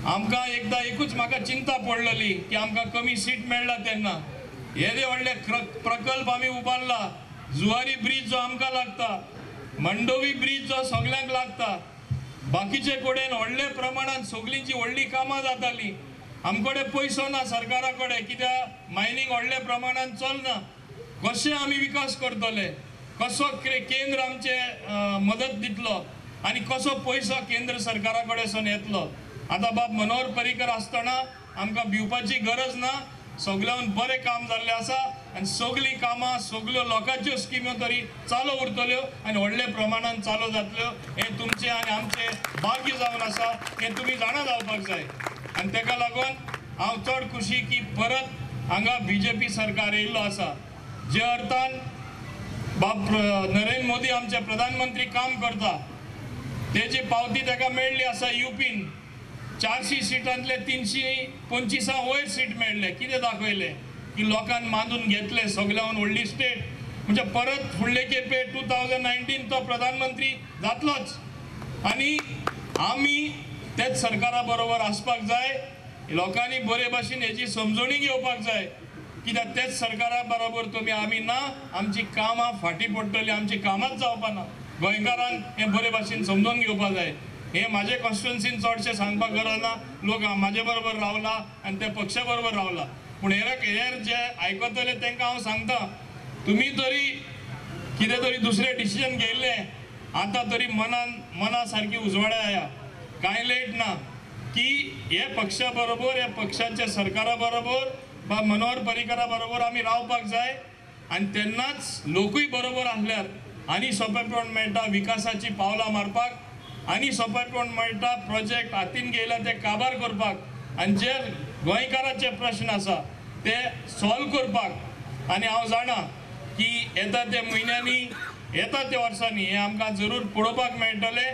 आमकां एकदा एकूच म्हाका चिंता पडलेली की आमकां कमी सीट मेळ्ळा तेन्ना येदे व्हडले प्रकल्प आमी उबारला। जुवारी ब्रिज जो आमकां लागता, मंडोवी ब्रिज जो सगळ्यांक लागता, बाकीचे कडेन व्हडले प्रमाणात सगळींची व्हडली कामां जाताली। आमकडे पयसो ना सरकारा कडेन, कित्याक मायनींग व्हडले प्रमाणात चलना। कशें आमी विकास करतले, कसो केंद्र आमचे मदत दितलो आनी कसो पयसो केंद्र सरकारा कडेन येतलो। आता बाब मनोहर पर्रीकर आसतना आमकां भिवपाची गरज ना, सगळ्यान बरें काम जाल्लें आसा आनी सगळीं कामां सगळ्यो लोकांच्यो स्किम्यो तरी चालू उरतल्यो आनी व्हडले प्रमाणात चालू जातल्यो। हें तुमचें आनी आमचें भाग्य जावन आसा, हें तुमी जाणा जावपाक जाय। आनी तेका लागून हांव चड खुशी की परत हांगा BJP सरकार येयल्लो आसा, जे अर्थान बाब नरेंद्र मोदी आमचे प्रधानमंत्री काम करता तेजी पावती तेका मेळ्ळी आसा। UPन 400 सीटांतले 325 वयर सीट मेळ्ळे। कितें दाखयलें की लोकांन मानून घेतले, सगळ्यान व्हडली स्टेट म्हणजे परत फुडले खेपे 2019 तो प्रधानमंत्री जातलोच आनी आमी तेच सरकारा बरोबर आसपाक जाय। लोकांनी बरे भाशेन हेची समजणी घेवपाक जाय, कित्याक तेच सरकारा बरोबर तुमी आमी ना, आमची कामां फाटी पडटली, आमची कामांच जावपाना। गोंयकारांक हें बरे भाशेन समजून घेवपाक जाय। हे माझे कॉन्स्टिट्युएन्सीन चडशे सांगपाक गरज ना, लोक म्हाजे बरोबर रावला आनी ते पक्षा बरोबर रावला, पूण हेर जे आयकतले तांकां हांव सांगता, तुमी तरी कितें तरी दुसरें डिसिजन घेयल्ले आतां तरी मना सारकी उजवाड्या आया। कांय लेट ना की हे पक्षा बरोबर, हे पक्षाच्या सरकारा बरोबर बा मनोहर पर्रीकरा बरोबर आमी रावपाक जाय आनी तेन्नाच लोकूय बरोबर आसल्यार आनी सोंपेपण मेळटा विकासाची पावलां मारपाक, आनी सोंपेपण मेळटा प्रोजेक्ट हातीन घेयला ते काबार करपाक आनी जे गोंयकाराचे प्रश्न आसा ते सॉल्व करपाक। आनी हांव जाणा की येता त्या म्हयन्यांनी, येता त्या वर्सांनी हे आमकां जरूर पळोवपाक मेळटले।